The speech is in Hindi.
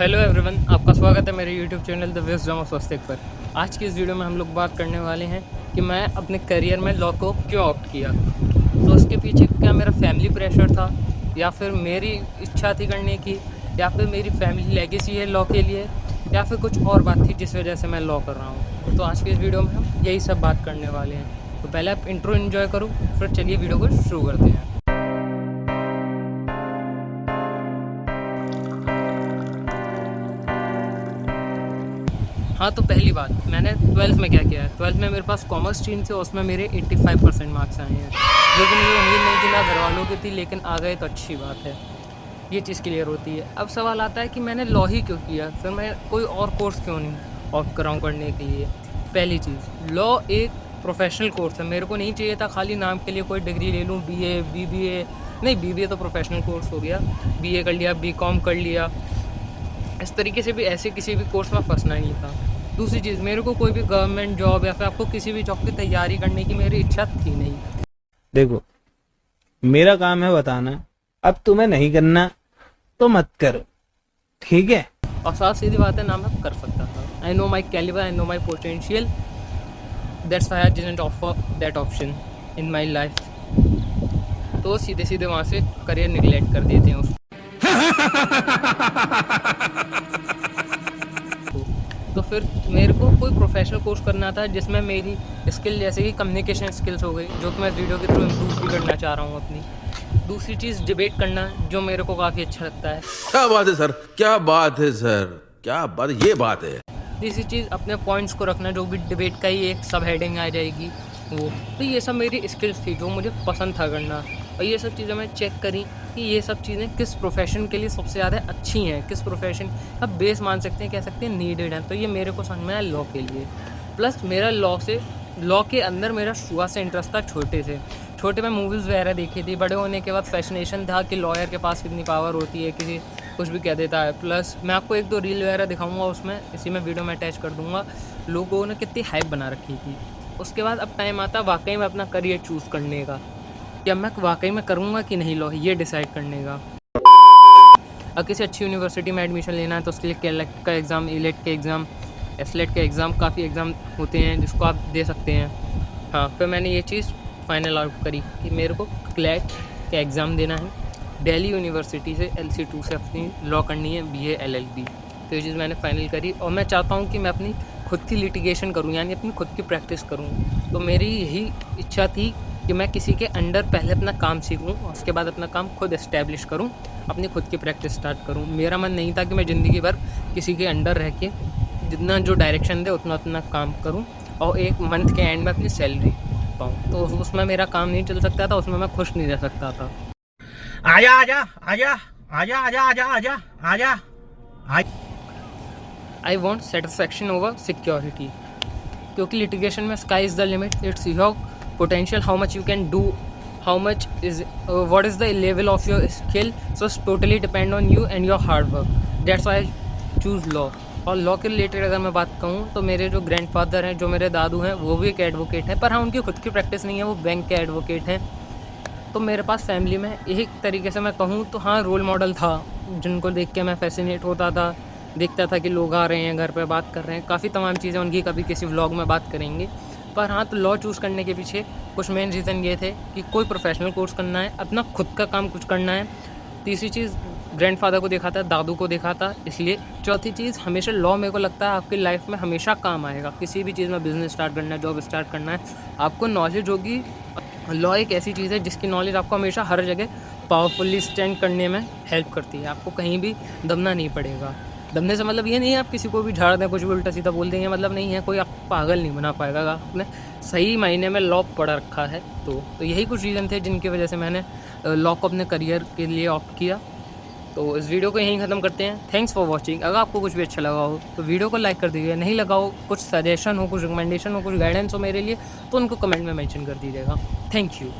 हेलो एवरीवन, आपका स्वागत है मेरे YouTube channel the wisdom of Swastik पर। आज की इस वीडियो में हम लोग बात करने वाले हैं कि मैं अपने करियर में लॉ को क्यों ऑप्ट किया। तो उसके पीछे क्या मेरा फैमिली प्रेशर था, या फिर मेरी इच्छा थी करने की, या फिर मेरी फैमिली लेगेसी है लॉ के लिए, या फिर कुछ और बात थी जिस वजह से मैं लॉ कर रहा हूँ। तो आज की इस वीडियो में हम यही सब बात करने वाले हैं। तो पहले आप इंट्रो एंजॉय करो, फिर चलिए वीडियो को शुरू करते हैं। हाँ, तो पहली बात, मैंने 12th में क्या किया है। 12th में मेरे पास कॉमर्स स्ट्रीम थी, उसमें मेरे 85% मार्क्स आए हैं, जो कि मुझे उम्मीद नहीं थी ना घर वालों की थी, लेकिन आ गए तो अच्छी बात है। ये चीज़ क्लियर होती है। अब सवाल आता है कि मैंने लॉ ही क्यों किया, फिर मैं कोई और कोर्स क्यों नहीं ऑप्ट कराऊँ करने के लिए। पहली चीज़, लॉ एक प्रोफेशनल कोर्स है। मेरे को नहीं चाहिए था खाली नाम के लिए कोई डिग्री ले लूँ, BA BBA नहीं, BBA तो प्रोफेशनल कोर्स हो गया, BA कर लिया, BCom कर लिया, इस तरीके से भी ऐसे किसी भी कोर्स में फंसना नहीं था। दूसरी चीज़, मेरे को कोई भी गवर्नमेंट जॉब या फिर आपको किसी भी जॉब की तैयारी करने की मेरी इच्छा थी नहीं। देखो, मेरा काम है बताना, अब तुम्हें नहीं करना तो मत करो, ठीक है। और साथ सीधी बात है, ना मैं कर सकता था। I know my calibre, I know my potential, that's why I didn't offer that option in my life. तो सीधे सीधे वहाँ से करियर निगलेक्ट कर देते हैं उसको। तो फिर मेरे को कोई प्रोफेशनल कोर्स करना था जिसमें मेरी स्किल, जैसे कि कम्युनिकेशन स्किल्स हो गई, जो कि मैं वीडियो के थ्रू इम्प्रूव भी करना चाह रहा हूँ अपनी। दूसरी चीज़, डिबेट करना, जो मेरे को काफ़ी अच्छा लगता है। क्या बात है सर, क्या बात है सर, क्या बात, ये बात है। तीसरी चीज़, अपने पॉइंट्स को रखना, जो भी डिबेट का ही एक सब हेडिंग आ जाएगी वो। तो ये सब मेरी स्किल्स थी जो मुझे पसंद था करना, और ये सब चीज़ें मैं चेक करी कि ये सब चीज़ें किस प्रोफेशन के लिए सबसे ज़्यादा अच्छी हैं, किस प्रोफेशन का बेस मान सकते हैं, कह सकते हैं नीडेड है। तो ये मेरे को समझ में आया लॉ के लिए। प्लस मेरा लॉ के अंदर मेरा शुरुआत से इंटरेस्ट था। छोटे में मूवीज़ वगैरह देखी थी, बड़े होने के बाद फैसिनेशन था कि लॉयर के पास कितनी पावर होती है, किसी कुछ भी कह देता है। प्लस मैं आपको एक दो रील वगैरह दिखाऊंगा, उसमें इसी में वीडियो में अटैच कर दूंगा, लोगों ने कितनी हाइप बना रखी थी। उसके बाद अब टाइम आता वाकई में अपना करियर चूज़ करने का, कि अब मैं वाकई में करूँगा कि नहीं लॉ, ये डिसाइड करने का। अब किसी अच्छी यूनिवर्सिटी में एडमिशन लेना है तो उसके लिए कैलेक्ट का एग्ज़ाम, इलेट के एग्ज़ाम, एसलेट के एग्ज़ाम, काफ़ी एग्ज़ाम होते हैं जिसको आप दे सकते हैं। हाँ, फिर मैंने ये चीज़ फाइनल आउट करी कि मेरे को क्लैट का एग्ज़ाम देना है, दिल्ली यूनिवर्सिटी से LC2 से अपनी लॉ करनी है, BA LLB। तो ये चीज़ मैंने फाइनल करी, और मैं चाहता हूँ कि मैं अपनी खुद की लिटिगेशन करूँ, यानी अपनी खुद की प्रैक्टिस करूँ। तो मेरी यही इच्छा थी कि मैं किसी के अंडर पहले अपना काम सीखूँ, उसके बाद अपना काम खुद इस्टेब्लिश करूँ, अपनी खुद की प्रैक्टिस स्टार्ट करूँ। मेरा मन नहीं था कि मैं ज़िंदगी भर किसी के अंडर रह के जितना जो डायरेक्शन दे उतना काम करूँ, और एक मंथ के एंड में अपनी सैलरी पाऊँ। तो उसमें मेरा काम नहीं चल सकता था, उसमें मैं खुश नहीं रह सकता था। आजा आजा आजा आजा आजा आजा आजा आजा आजा। I want satisfaction over security, क्योंकि लिटिगेशन में sky is the limit, it's your potential, how much you can do, how much is what is the level of your skill, so totally depend on you and your hard work. That's why I choose law. और लॉ के रिलेटेड अगर मैं बात कहूँ तो मेरे जो ग्रैंडफादर हैं, जो मेरे दादू हैं, वो भी एक एडवोकेट हैं, पर हाँ उनकी खुद की प्रैक्टिस नहीं है, वो बैंक के एडवोकेट हैं। तो मेरे पास फैमिली में एक तरीके से मैं कहूँ तो हाँ रोल मॉडल था, जिनको देख के मैं फैसिनेट होता था, देखता था कि लोग आ रहे हैं घर पे बात कर रहे हैं, काफ़ी तमाम चीज़ें उनकी कभी किसी व्लॉग में बात करेंगे। पर हाँ, तो लॉ चूज़ करने के पीछे कुछ मेन रीज़न ये थे कि कोई प्रोफेशनल कोर्स करना है, अपना खुद का काम कुछ करना है। तीसरी चीज़, ग्रैंडफादर को देखा था, दादू को देखा था, इसलिए। चौथी चीज़, हमेशा लॉ मेरे को लगता है आपकी लाइफ में हमेशा काम आएगा। किसी भी चीज़ में बिज़नेस स्टार्ट करना है, जॉब स्टार्ट करना है, आपको नॉलेज होगी। लॉ एक ऐसी चीज़ है जिसकी नॉलेज आपको हमेशा हर जगह पावरफुली स्टैंड करने में हेल्प करती है। आपको कहीं भी दबना नहीं पड़ेगा। दबने से मतलब ये नहीं है आप किसी को भी झाड़ दें, कुछ भी उल्टा सीधा बोल देंगे, मतलब नहीं है। कोई आपको पागल नहीं बना पाएगा, आपने सही मायने में लॉ पढ़ रखा है। तो यही कुछ रीज़न थे जिनकी वजह से मैंने लॉ को अपने करियर के लिए ऑप्ट किया। तो इस वीडियो को यहीं ख़त्म करते हैं। Thanks for watching. अगर आपको कुछ भी अच्छा लगा हो तो वीडियो को लाइक कर दीजिए, नहीं लगा हो, कुछ सजेशन हो, कुछ रिकमेंडेशन हो, कुछ गाइडेंस हो मेरे लिए, तो उनको कमेंट में मेंशन कर दीजिएगा। Thank you.